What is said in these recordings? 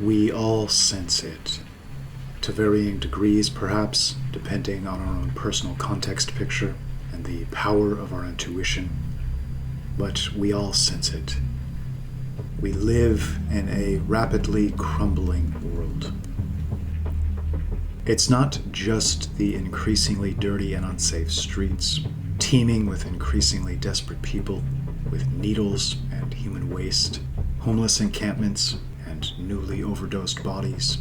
We all sense it, to varying degrees perhaps, depending on our own personal context picture and the power of our intuition, but we all sense it. We live in a rapidly crumbling world. It's not just the increasingly dirty and unsafe streets, teeming with increasingly desperate people, with needles and human waste, homeless encampments, and newly overdosed bodies,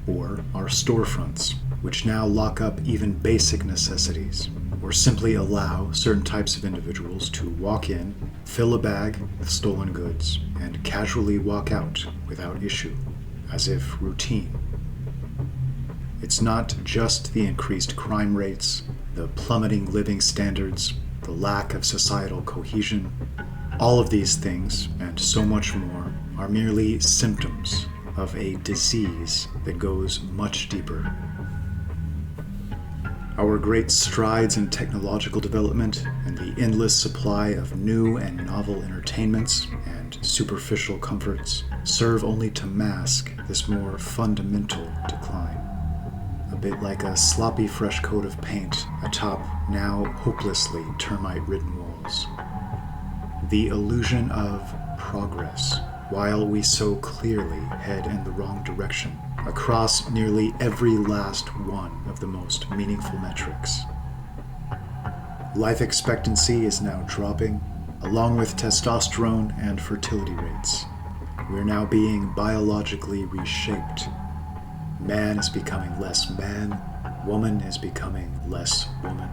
or our storefronts, which now lock up even basic necessities, or simply allow certain types of individuals to walk in, fill a bag with stolen goods, and casually walk out without issue, as if routine. It's not just the increased crime rates, the plummeting living standards, the lack of societal cohesion. All of these things, and so much more, are merely symptoms of a disease that goes much deeper. Our great strides in technological development and the endless supply of new and novel entertainments and superficial comforts serve only to mask this more fundamental decline. A bit like a sloppy fresh coat of paint atop now hopelessly termite-ridden walls. The illusion of progress, while we so clearly head in the wrong direction across nearly every last one of the most meaningful metrics. Life expectancy is now dropping, along with testosterone and fertility rates. We're now being biologically reshaped. Man is becoming less man, woman is becoming less woman.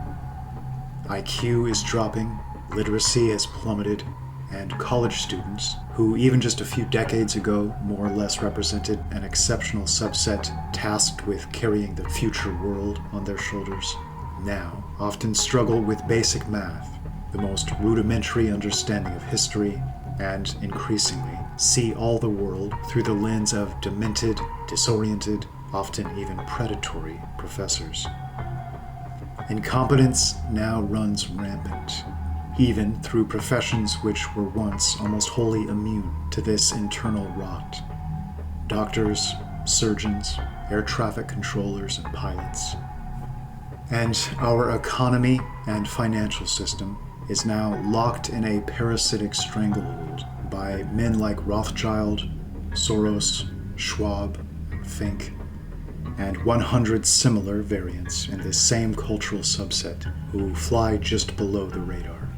IQ is dropping, literacy has plummeted, and college students, who even just a few decades ago more or less represented an exceptional subset tasked with carrying the future world on their shoulders, now often struggle with basic math, the most rudimentary understanding of history, and increasingly see all the world through the lens of demented, disoriented, often even predatory professors. Incompetence now runs rampant, even through professions which were once almost wholly immune to this internal rot. Doctors, surgeons, air traffic controllers, and pilots. And our economy and financial system is now locked in a parasitic stranglehold by men like Rothschild, Soros, Schwab, Fink, and 100 similar variants in this same cultural subset who fly just below the radar.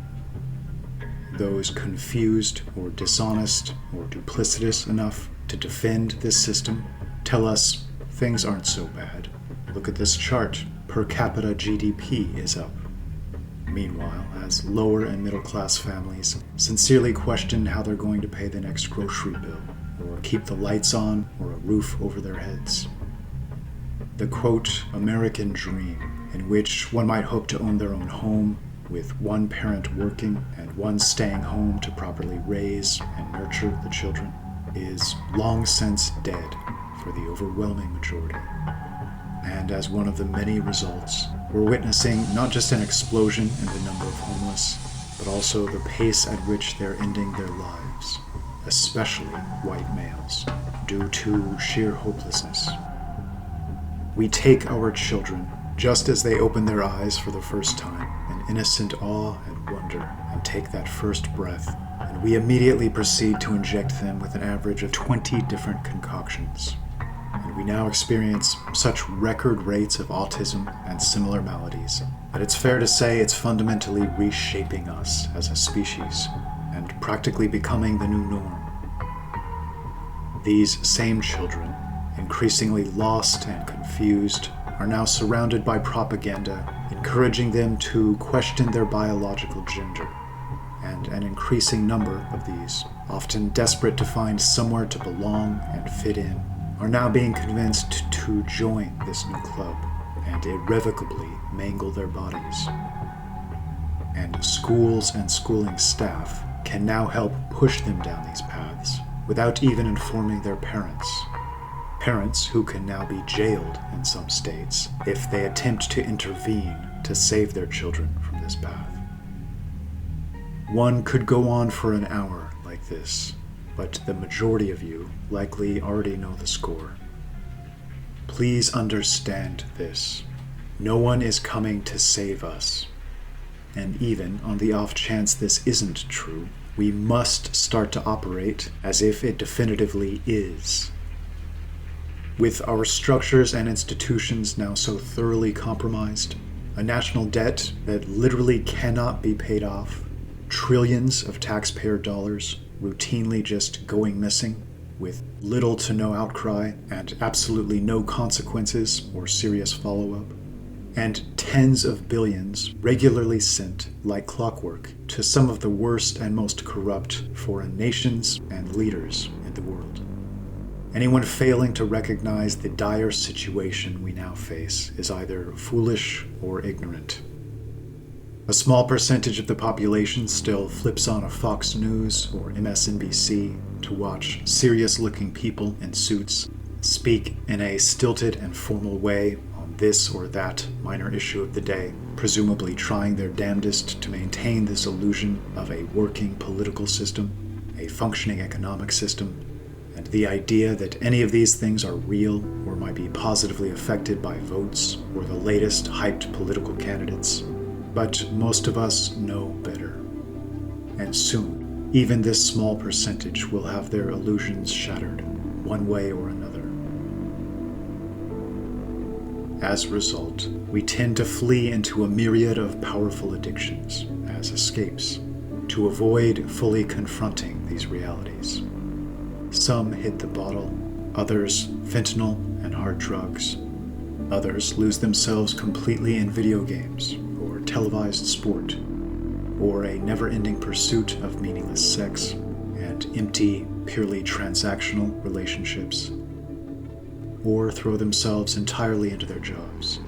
Those confused or dishonest or duplicitous enough to defend this system tell us things aren't so bad. Look at this chart. Per capita GDP is up. Meanwhile, as lower and middle class families sincerely question how they're going to pay the next grocery bill, or keep the lights on, or a roof over their heads. The quote, American dream, in which one might hope to own their own home, with one parent working and one staying home to properly raise and nurture the children, is long since dead for the overwhelming majority. And as one of the many results, we're witnessing not just an explosion in the number of homeless, but also the pace at which they're ending their lives, especially white males, due to sheer hopelessness. We take our children just as they open their eyes for the first time, in innocent awe and wonder, and take that first breath, and we immediately proceed to inject them with an average of 20 different concoctions. And we now experience such record rates of autism and similar maladies that it's fair to say it's fundamentally reshaping us as a species, and practically becoming the new norm. These same children, increasingly lost and confused, are now surrounded by propaganda, encouraging them to question their biological gender, and an increasing number of these, often desperate to find somewhere to belong and fit in, are now being convinced to join this new club and irrevocably mangle their bodies. And schools and schooling staff can now help push them down these paths without even informing their parents. Parents who can now be jailed in some states if they attempt to intervene to save their children from this path. One could go on for an hour like this, but the majority of you likely already know the score. Please understand this. No one is coming to save us. And even on the off chance this isn't true, we must start to operate as if it definitively is. With our structures and institutions now so thoroughly compromised, a national debt that literally cannot be paid off, trillions of taxpayer dollars routinely just going missing, with little to no outcry and absolutely no consequences or serious follow-up, and tens of billions regularly sent like clockwork to some of the worst and most corrupt foreign nations and leaders in the world. Anyone failing to recognize the dire situation we now face is either foolish or ignorant. A small percentage of the population still flips on a Fox News or MSNBC to watch serious-looking people in suits speak in a stilted and formal way on this or that minor issue of the day, presumably trying their damnedest to maintain this illusion of a working political system, a functioning economic system, and the idea that any of these things are real or might be positively affected by votes or the latest hyped political candidates. But most of us know better. And soon, even this small percentage will have their illusions shattered, one way or another. As a result, we tend to flee into a myriad of powerful addictions as escapes, to avoid fully confronting these realities. Some hit the bottle, others fentanyl and hard drugs. Others lose themselves completely in video games, or televised sport, or a never-ending pursuit of meaningless sex and empty, purely transactional relationships, or throw themselves entirely into their jobs.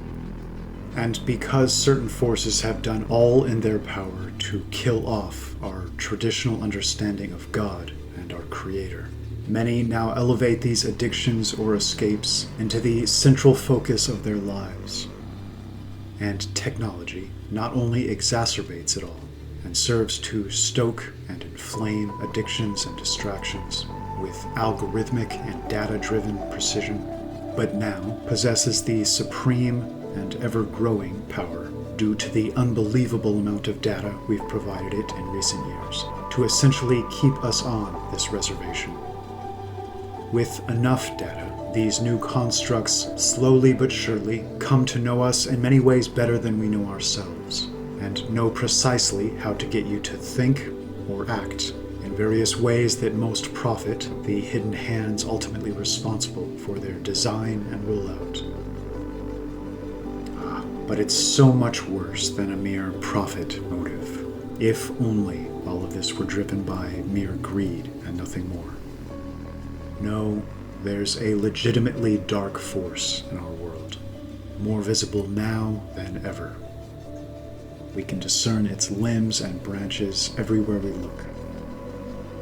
And because certain forces have done all in their power to kill off our traditional understanding of God and our Creator, many now elevate these addictions or escapes into the central focus of their lives. And technology not only exacerbates it all, and serves to stoke and inflame addictions and distractions with algorithmic and data-driven precision, but now possesses the supreme and ever-growing power due to the unbelievable amount of data we've provided it in recent years to essentially keep us on this reservation. With enough data, these new constructs slowly but surely come to know us in many ways better than we know ourselves, and know precisely how to get you to think or act in various ways that most profit the hidden hands ultimately responsible for their design and rollout. But it's so much worse than a mere profit motive, if only all of this were driven by mere greed and nothing more. No, there's a legitimately dark force in our world, more visible now than ever. We can discern its limbs and branches everywhere we look.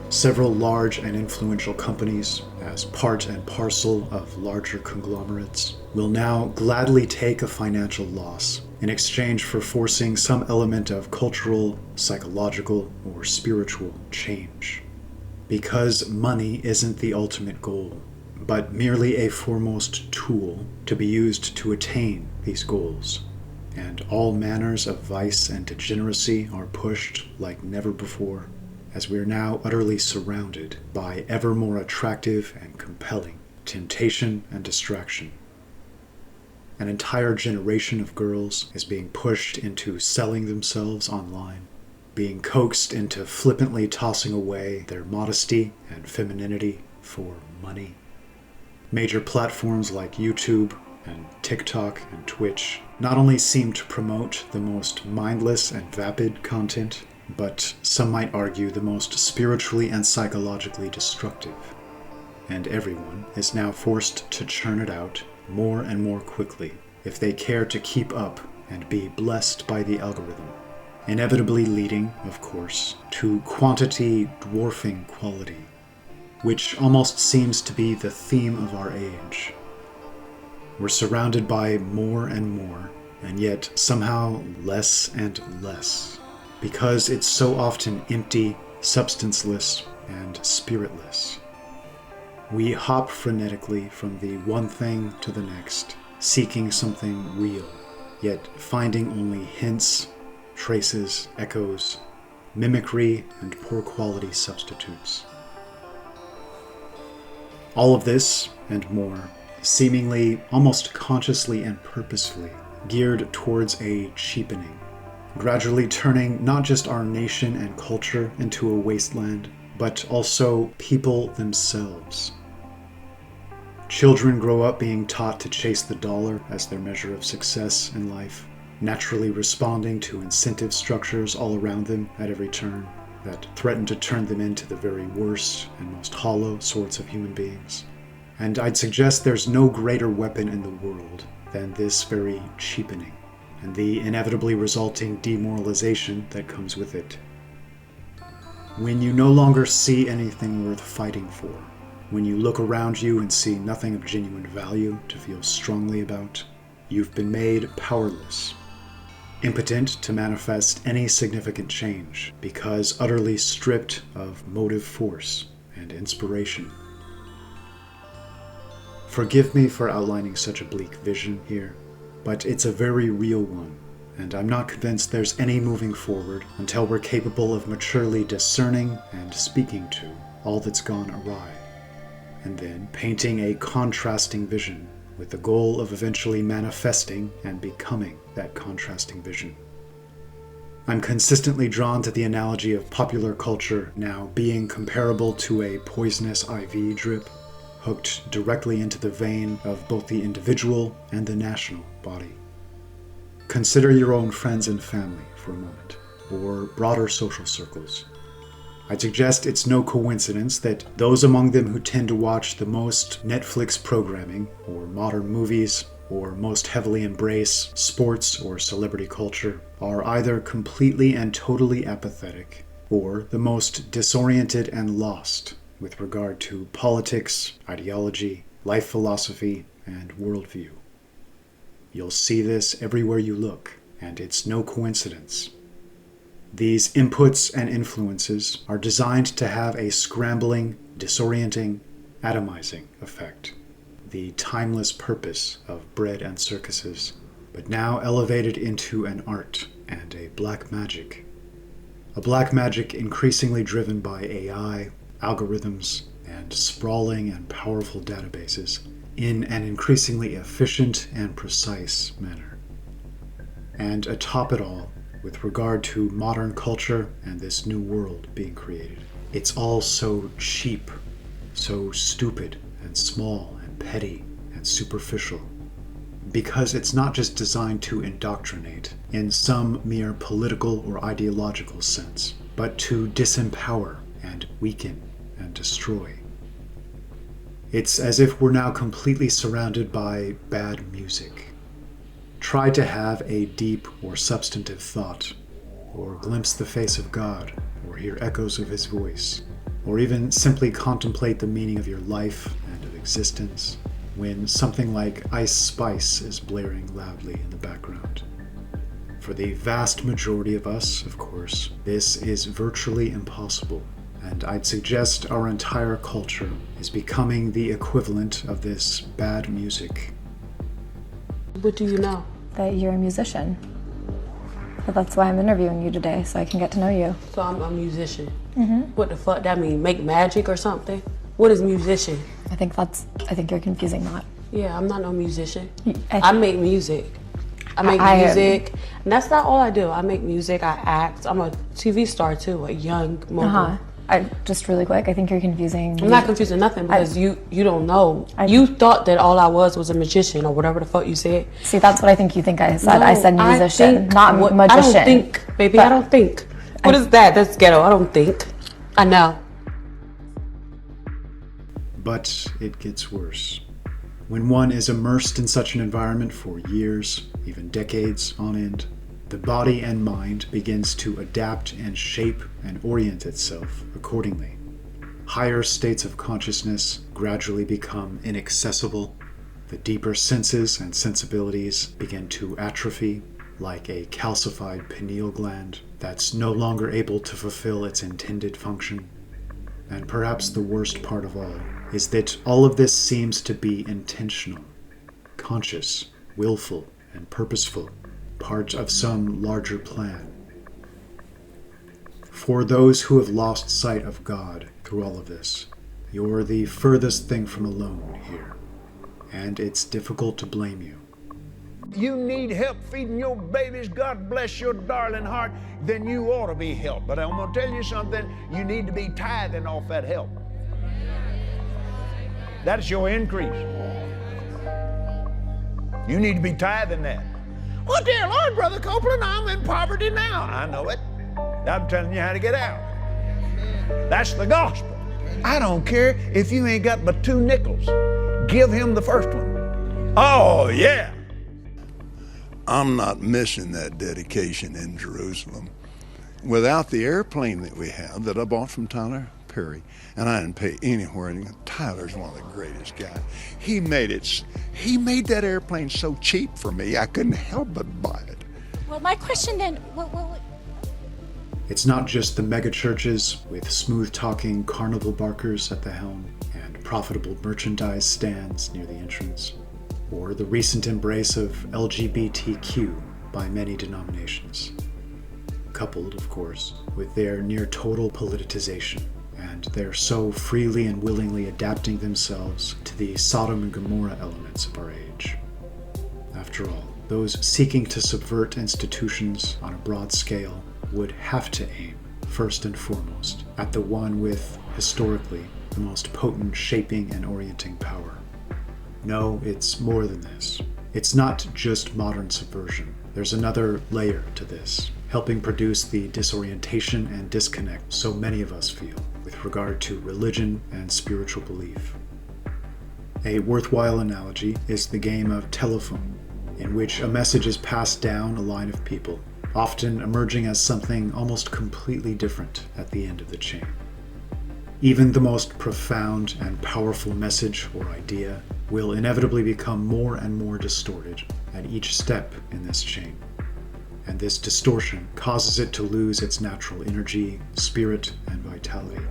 Several large and influential companies, as part and parcel of larger conglomerates, will now gladly take a financial loss in exchange for forcing some element of cultural, psychological, or spiritual change. Because money isn't the ultimate goal, but merely a foremost tool to be used to attain these goals, and all manners of vice and degeneracy are pushed like never before, as we are now utterly surrounded by ever more attractive and compelling temptation and distraction. An entire generation of girls is being pushed into selling themselves online, being coaxed into flippantly tossing away their modesty and femininity for money. Major platforms like YouTube and TikTok and Twitch not only seem to promote the most mindless and vapid content, but some might argue the most spiritually and psychologically destructive. And everyone is now forced to churn it out more and more quickly if they care to keep up and be blessed by the algorithm, inevitably leading, of course, to quantity dwarfing quality, which almost seems to be the theme of our age. We're surrounded by more and more, and yet somehow less and less, because it's so often empty, substanceless, and spiritless. We hop frenetically from the one thing to the next, seeking something real, yet finding only hints, traces, echoes, mimicry, and poor quality substitutes. All of this, and more, seemingly almost consciously and purposefully geared towards a cheapening, gradually turning not just our nation and culture into a wasteland, but also people themselves. Children grow up being taught to chase the dollar as their measure of success in life, naturally responding to incentive structures all around them at every turn that threaten to turn them into the very worst and most hollow sorts of human beings. And I'd suggest there's no greater weapon in the world than this very cheapening, and the inevitably resulting demoralization that comes with it. When you no longer see anything worth fighting for, when you look around you and see nothing of genuine value to feel strongly about, you've been made powerless, impotent to manifest any significant change, because utterly stripped of motive force and inspiration. Forgive me for outlining such a bleak vision here, but it's a very real one, and I'm not convinced there's any moving forward until we're capable of maturely discerning and speaking to all that's gone awry, and then painting a contrasting vision with the goal of eventually manifesting and becoming that contrasting vision. I'm consistently drawn to the analogy of popular culture now being comparable to a poisonous IV drip, hooked directly into the vein of both the individual and the national body. Consider your own friends and family for a moment, or broader social circles. I'd suggest it's no coincidence that those among them who tend to watch the most Netflix programming, or modern movies, or most heavily embrace sports or celebrity culture, are either completely and totally apathetic, or the most disoriented and lost with regard to politics, ideology, life philosophy, and worldview. You'll see this everywhere you look, and it's no coincidence. These inputs and influences are designed to have a scrambling, disorienting, atomizing effect. The timeless purpose of bread and circuses, but now elevated into an art and a black magic. A black magic increasingly driven by AI, algorithms, and sprawling and powerful databases in an increasingly efficient and precise manner. And atop it all, with regard to modern culture and this new world being created, it's all so cheap, so stupid and small and petty and superficial, because it's not just designed to indoctrinate in some mere political or ideological sense, but to disempower and weaken and destroy. It's as if we're now completely surrounded by bad music. Try to have a deep or substantive thought, or glimpse the face of God, or hear echoes of His voice, or even simply contemplate the meaning of your life and of existence, when something like Ice Spice is blaring loudly in the background. For the vast majority of us, of course, this is virtually impossible, and I'd suggest our entire culture is becoming the equivalent of this bad music. What do you know? That you're a musician. But that's why I'm interviewing you today, so I can get to know you. So I'm a musician. What the fuck that mean? Make magic or something? What is musician? I think you're confusing that. Yeah, I'm not no musician. I I make music. I make music. And that's not all I do. I make music, I act. I'm a TV star too, a young mogul. Just really quick, I think you're confusing. I'm not confusing nothing because you don't know. You thought that all I was a magician or whatever the fuck you said. See, that's what I think you think I said. No, I said musician, not magician. I don't think, baby, I don't think. What is that? That's ghetto. I don't think. I know. But it gets worse. When one is immersed in such an environment for years, even decades on end, the body and mind begins to adapt and shape and orient itself accordingly. Higher states of consciousness gradually become inaccessible. The deeper senses and sensibilities begin to atrophy, like a calcified pineal gland that's no longer able to fulfill its intended function. and perhaps the worst part of all, is that all of this seems to be intentional, conscious, willful, and purposeful, part of some larger plan. For those who have lost sight of God through all of this, you're the furthest thing from alone here, and it's difficult to blame you. You need help feeding your babies, God bless your darling heart, then you ought to be helped. But I'm going to tell you something, you need to be tithing off that help. That's your increase. You need to be tithing that. Well, dear Lord, Brother Copeland, I'm in poverty now. I know it. I'm telling you how to get out. That's the gospel. I don't care if you ain't got but 2 nickels. Give him the first one. Oh, yeah. I'm not missing that dedication in Jerusalem. Without the airplane that we have that I bought from Tyler Perry, and I didn't pay anywhere. And Tyler's one of the greatest guys. He made that airplane so cheap for me, I couldn't help but buy it. Well, my question then, It's not just the megachurches with smooth-talking carnival barkers at the helm and profitable merchandise stands near the entrance, or the recent embrace of LGBTQ by many denominations, coupled, of course, with their near-total politicization and their so freely and willingly adapting themselves to the Sodom and Gomorrah elements of our age. After all, those seeking to subvert institutions on a broad scale would have to aim, first and foremost, at the one with, historically, the most potent shaping and orienting power. No, it's more than this. It's not just modern subversion. There's another layer to this, helping produce the disorientation and disconnect so many of us feel with regard to religion and spiritual belief. A worthwhile analogy is the game of telephone, in which a message is passed down a line of people, often emerging as something almost completely different at the end of the chain. Even the most profound and powerful message or idea will inevitably become more and more distorted at each step in this chain. And this distortion causes it to lose its natural energy, spirit, and vitality,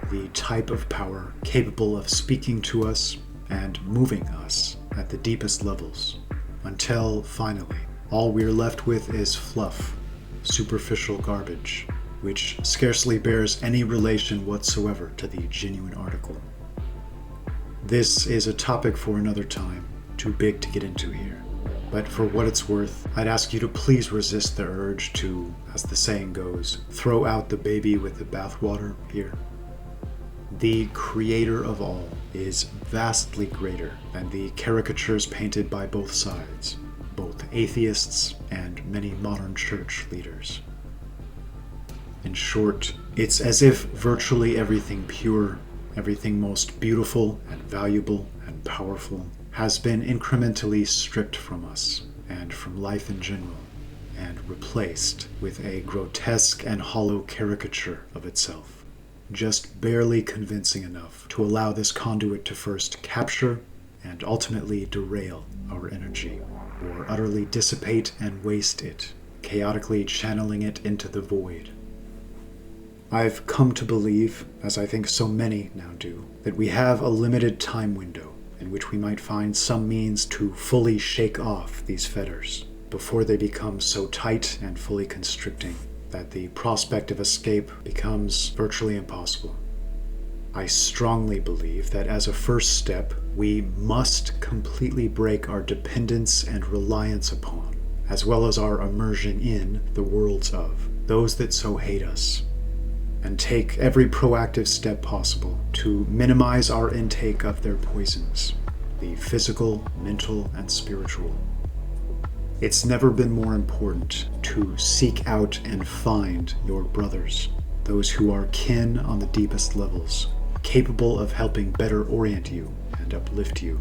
the type of power capable of speaking to us and moving us at the deepest levels, until, finally, all we're left with is fluff, superficial garbage, which scarcely bears any relation whatsoever to the genuine article. This is a topic for another time, too big to get into here. But for what it's worth, I'd ask you to please resist the urge to, as the saying goes, throw out the baby with the bathwater here. The creator of all is vastly greater than the caricatures painted by both sides, both atheists and many modern church leaders. In short, it's as if virtually everything pure, everything most beautiful and valuable and powerful has been incrementally stripped from us and from life in general, and replaced with a grotesque and hollow caricature of itself, just barely convincing enough to allow this conduit to first capture and ultimately derail our energy, or utterly dissipate and waste it, chaotically channeling it into the void. I've come to believe, as I think so many now do, that we have a limited time window in which we might find some means to fully shake off these fetters before they become so tight and fully constricting that the prospect of escape becomes virtually impossible. I strongly believe that as a first step, we must completely break our dependence and reliance upon, as well as our immersion in, the worlds of those that so hate us, and take every proactive step possible to minimize our intake of their poisons, the physical, mental, and spiritual. It's never been more important to seek out and find your brothers, those who are kin on the deepest levels, capable of helping better orient you and uplift you,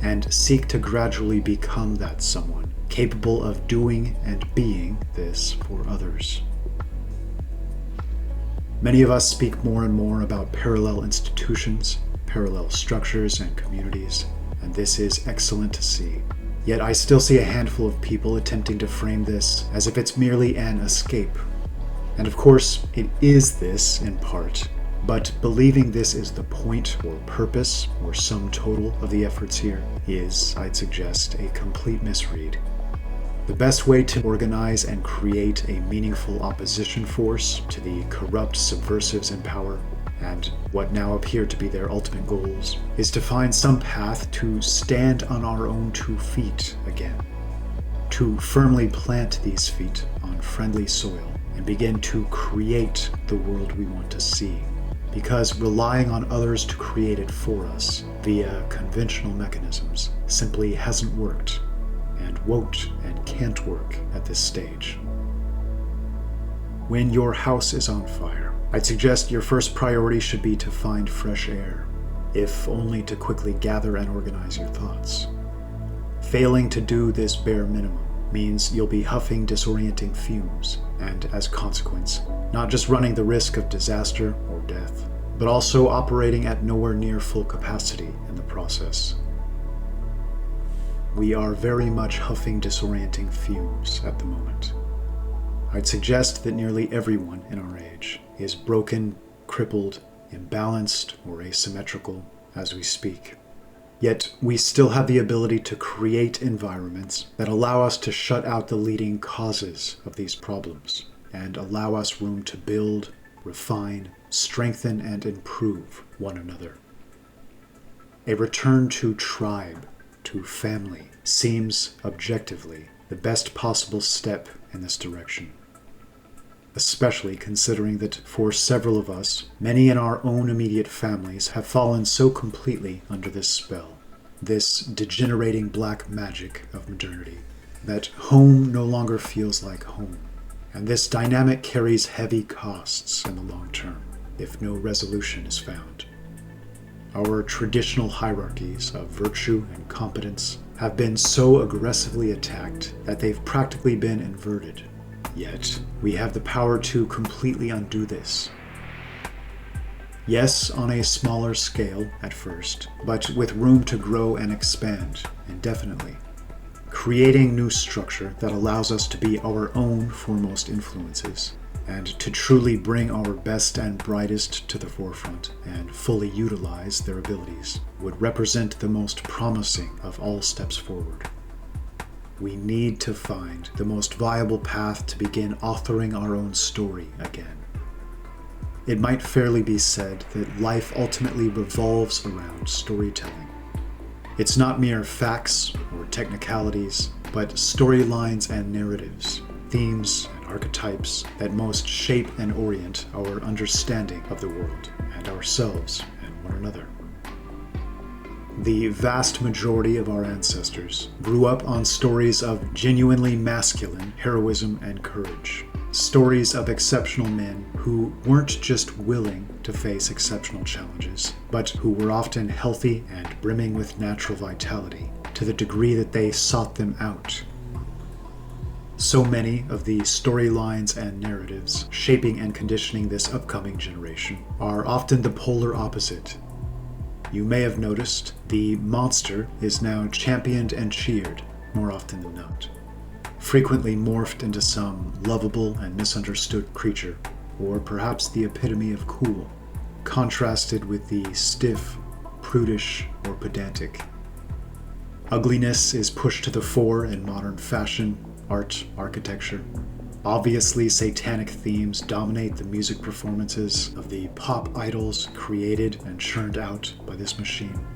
and seek to gradually become that someone, capable of doing and being this for others. Many of us speak more and more about parallel institutions, parallel structures, and communities, and this is excellent to see. Yet I still see a handful of people attempting to frame this as if it's merely an escape. And of course, it is this, in part, But believing this is the point or purpose or sum total of the efforts here is, I'd suggest, a complete misread. The best way to organize and create a meaningful opposition force to the corrupt subversives in power and what now appear to be their ultimate goals is to find some path to stand on our own 2 feet again, to firmly plant these feet on friendly soil and begin to create the world we want to see. Because relying on others to create it for us via conventional mechanisms simply hasn't worked and won't and can't work at this stage. When your house is on fire, I'd suggest your first priority should be to find fresh air, if only to quickly gather and organize your thoughts. Failing to do this bare minimum means you'll be huffing disorienting fumes, and as a consequence, not just running the risk of disaster or death, but also operating at nowhere near full capacity in the process. We are very much huffing disorienting fumes at the moment. I'd suggest that nearly everyone in our age is broken, crippled, imbalanced, or asymmetrical as we speak. Yet we still have the ability to create environments that allow us to shut out the leading causes of these problems and allow us room to build, refine, strengthen, and improve one another. A return to tribe, to family, seems objectively the best possible step in this direction. Especially considering that for several of us, many in our own immediate families have fallen so completely under this spell, this degenerating black magic of modernity, that home no longer feels like home. And this dynamic carries heavy costs in the long term, if no resolution is found. Our traditional hierarchies of virtue and competence have been so aggressively attacked that they've practically been inverted. Yet, we have the power to completely undo this. Yes, on a smaller scale at first, but with room to grow and expand indefinitely. Creating new structure that allows us to be our own foremost influences, and to truly bring our best and brightest to the forefront and fully utilize their abilities, would represent the most promising of all steps forward. We need to find the most viable path to begin authoring our own story again. It might fairly be said that life ultimately revolves around storytelling. It's not mere facts or technicalities, but storylines and narratives, themes and archetypes that most shape and orient our understanding of the world and ourselves and one another. The vast majority of our ancestors grew up on stories of genuinely masculine heroism and courage. Stories of exceptional men who weren't just willing to face exceptional challenges, but who were often healthy and brimming with natural vitality to the degree that they sought them out. So many of the storylines and narratives shaping and conditioning this upcoming generation are often the polar opposite. You may have noticed the monster is now championed and cheered more often than not, frequently morphed into some lovable and misunderstood creature, or perhaps the epitome of cool, contrasted with the stiff, prudish, or pedantic. Ugliness is pushed to the fore in modern fashion, art, architecture. Obviously, satanic themes dominate the music performances of the pop idols created and churned out by this machine.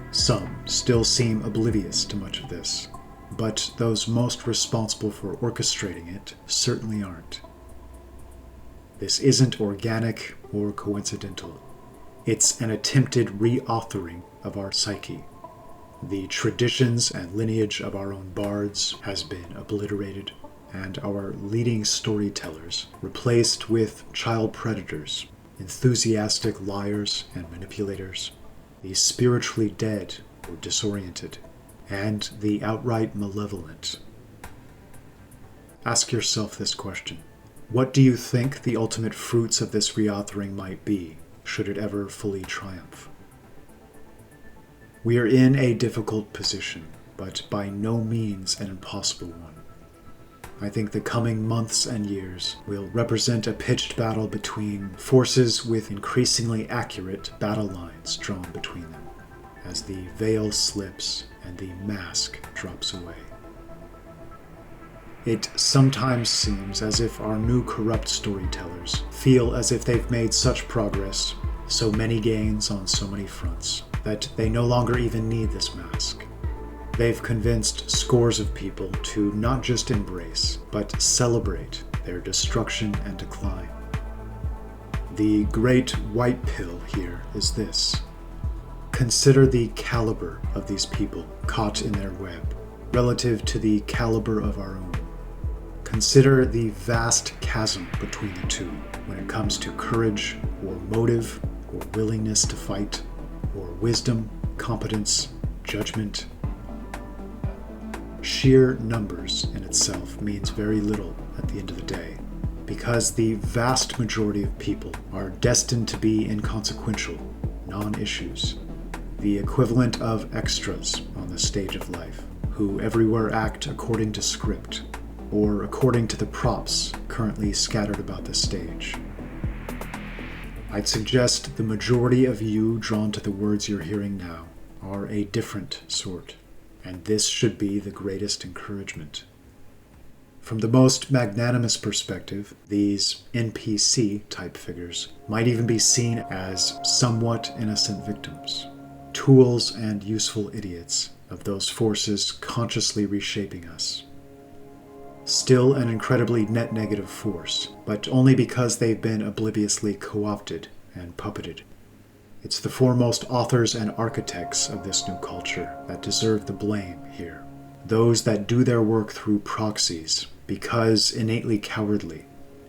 Some still seem oblivious to much of this, but those most responsible for orchestrating it certainly aren't. This isn't organic or coincidental. It's an attempted reauthoring of our psyche. The traditions and lineage of our own bards has been obliterated, and our leading storytellers replaced with child predators, enthusiastic liars and manipulators, the spiritually dead or disoriented, and the outright malevolent. Ask yourself this question. What do you think the ultimate fruits of this reauthoring might be, should it ever fully triumph? We are in a difficult position, but by no means an impossible one. I think the coming months and years will represent a pitched battle between forces with increasingly accurate battle lines drawn between them, as the veil slips and the mask drops away. It sometimes seems as if our new corrupt storytellers feel as if they've made such progress, so many gains on so many fronts, that they no longer even need this mask. They've convinced scores of people to not just embrace, but celebrate their destruction and decline. The great white pill here is this. Consider the caliber of these people caught in their web, relative to the caliber of our own. Consider the vast chasm between the two when it comes to courage, or motive, or willingness to fight, or wisdom, competence, judgment. Sheer numbers in itself means very little at the end of the day, because the vast majority of people are destined to be inconsequential, non-issues, the equivalent of extras on the stage of life, who everywhere act according to script, or according to the props currently scattered about the stage. I'd suggest the majority of you drawn to the words you're hearing now are a different sort, and this should be the greatest encouragement. From the most magnanimous perspective, these NPC-type figures might even be seen as somewhat innocent victims, tools and useful idiots of those forces consciously reshaping us. Still an incredibly net negative force, but only because they've been obliviously co-opted and puppeted. It's the foremost authors and architects of this new culture that deserve the blame here. Those that do their work through proxies, because innately cowardly,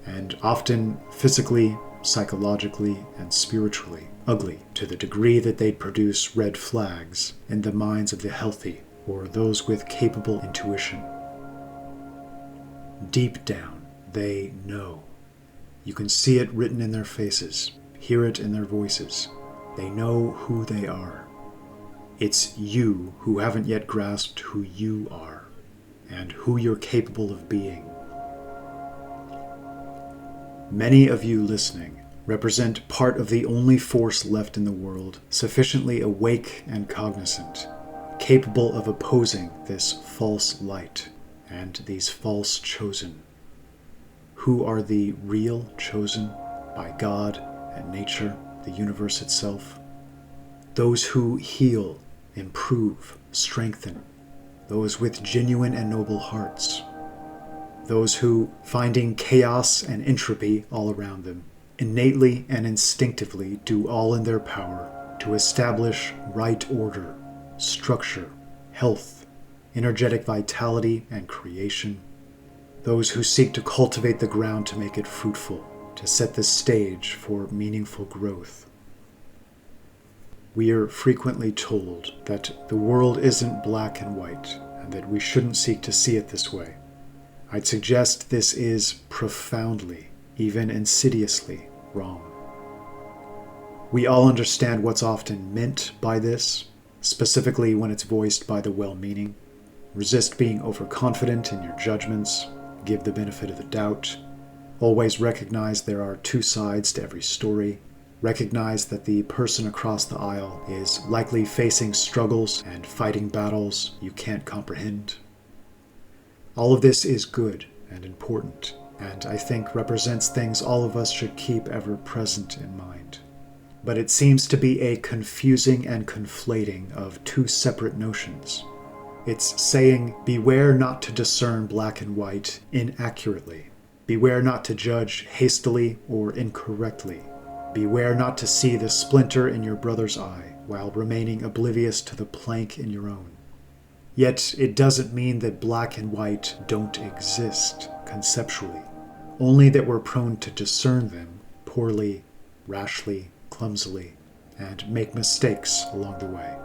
and often physically, psychologically, and spiritually ugly to the degree that they'd produce red flags in the minds of the healthy or those with capable intuition. Deep down, they know. You can see it written in their faces, hear it in their voices. They know who they are. It's you who haven't yet grasped who you are, and who you're capable of being. Many of you listening represent part of the only force left in the world sufficiently awake and cognizant, capable of opposing this false light and these false chosen. Who are the real chosen by God and nature, the universe itself? Those who heal, improve, strengthen, those with genuine and noble hearts, those who, finding chaos and entropy all around them, innately and instinctively do all in their power to establish right order, structure, health, energetic vitality, and creation. Those who seek to cultivate the ground to make it fruitful, to set the stage for meaningful growth. We are frequently told that the world isn't black and white, and that we shouldn't seek to see it this way. I'd suggest this is profoundly, even insidiously, wrong. We all understand what's often meant by this, specifically when it's voiced by the well-meaning. Resist being overconfident in your judgments, give the benefit of the doubt, always recognize there are two sides to every story, recognize that the person across the aisle is likely facing struggles and fighting battles you can't comprehend. All of this is good and important, and I think represents things all of us should keep ever present in mind. But it seems to be a confusing and conflating of two separate notions. It's saying, beware not to discern black and white inaccurately. Beware not to judge hastily or incorrectly. Beware not to see the splinter in your brother's eye while remaining oblivious to the plank in your own. Yet it doesn't mean that black and white don't exist conceptually, only that we're prone to discern them poorly, rashly, clumsily, and make mistakes along the way.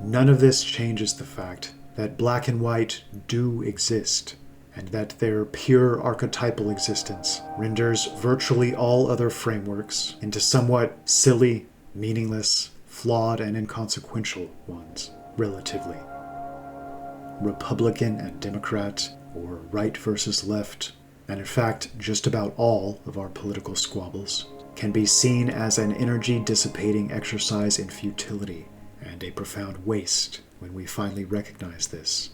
None of this changes the fact that black and white do exist, and that their pure archetypal existence renders virtually all other frameworks into somewhat silly, meaningless, flawed, and inconsequential ones, relatively. Republican and Democrat, or right versus left, and in fact just about all of our political squabbles, can be seen as an energy-dissipating exercise in futility and a profound waste when we finally recognize this.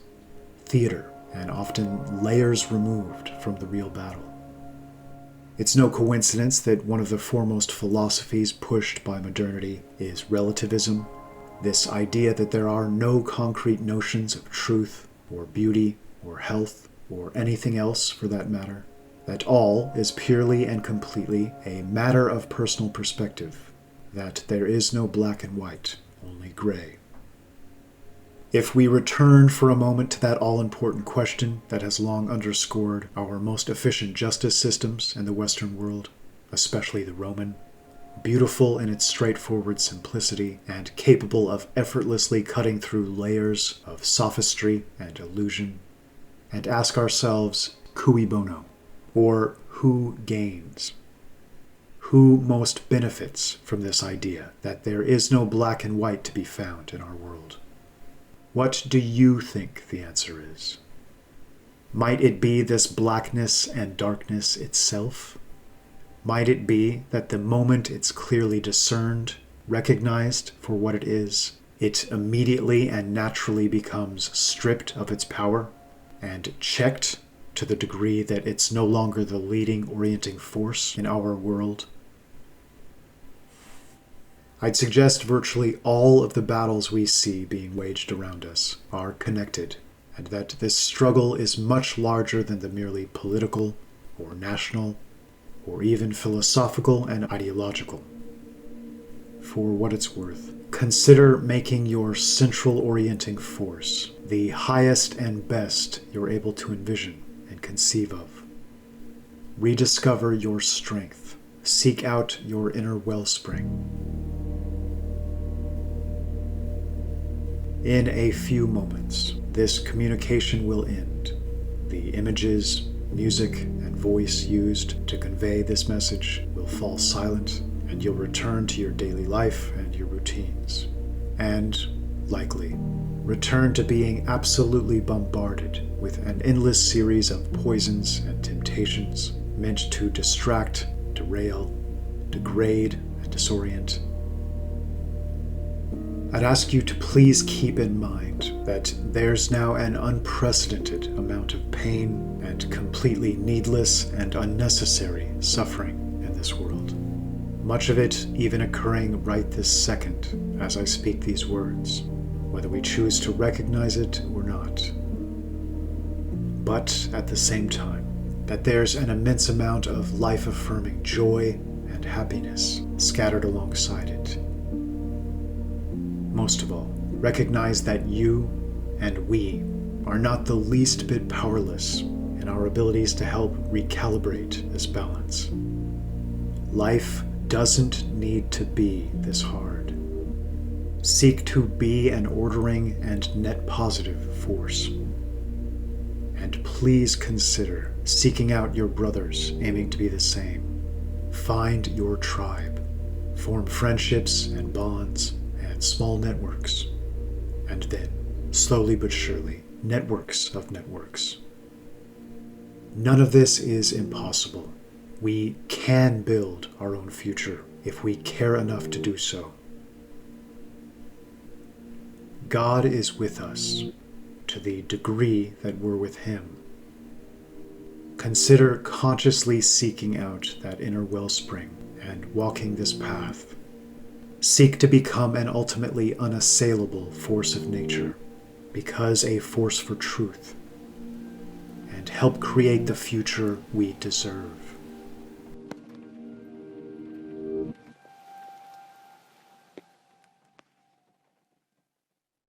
Theater, and often layers removed from the real battle. It's no coincidence that one of the foremost philosophies pushed by modernity is relativism, this idea that there are no concrete notions of truth, or beauty, or health, or anything else for that matter, that all is purely and completely a matter of personal perspective, that there is no black and white, only gray. If we return for a moment to that all-important question that has long underscored our most efficient justice systems in the Western world, especially the Roman, beautiful in its straightforward simplicity and capable of effortlessly cutting through layers of sophistry and illusion, and ask ourselves, cui bono, or who gains? Who most benefits from this idea that there is no black and white to be found in our world? What do you think the answer is? Might it be this blackness and darkness itself? Might it be that the moment it's clearly discerned, recognized for what it is, it immediately and naturally becomes stripped of its power and checked to the degree that it's no longer the leading orienting force in our world? I'd suggest virtually all of the battles we see being waged around us are connected, and that this struggle is much larger than the merely political, or national, or even philosophical and ideological. For what it's worth, consider making your central orienting force the highest and best you're able to envision and conceive of. Rediscover your strength. Seek out your inner wellspring. In a few moments, this communication will end. The images, music, and voice used to convey this message will fall silent, and you'll return to your daily life and your routines. And, likely, return to being absolutely bombarded with an endless series of poisons and temptations meant to distract, derail, degrade, and disorient. I'd ask you to please keep in mind that there's now an unprecedented amount of pain and completely needless and unnecessary suffering in this world. Much of it even occurring right this second as I speak these words, whether we choose to recognize it or not. But at the same time, that there's an immense amount of life-affirming joy and happiness scattered alongside it. Most of all, recognize that you and we are not the least bit powerless in our abilities to help recalibrate this balance. Life doesn't need to be this hard. Seek to be an ordering and net positive force. And please consider seeking out your brothers aiming to be the same. Find your tribe. Form friendships and bonds and small networks. And then, slowly but surely, networks of networks. None of this is impossible. We can build our own future if we care enough to do so. God is with us to the degree that we're with Him. Consider consciously seeking out that inner wellspring and walking this path. Seek to become an ultimately unassailable force of nature, because a force for truth, and help create the future we deserve.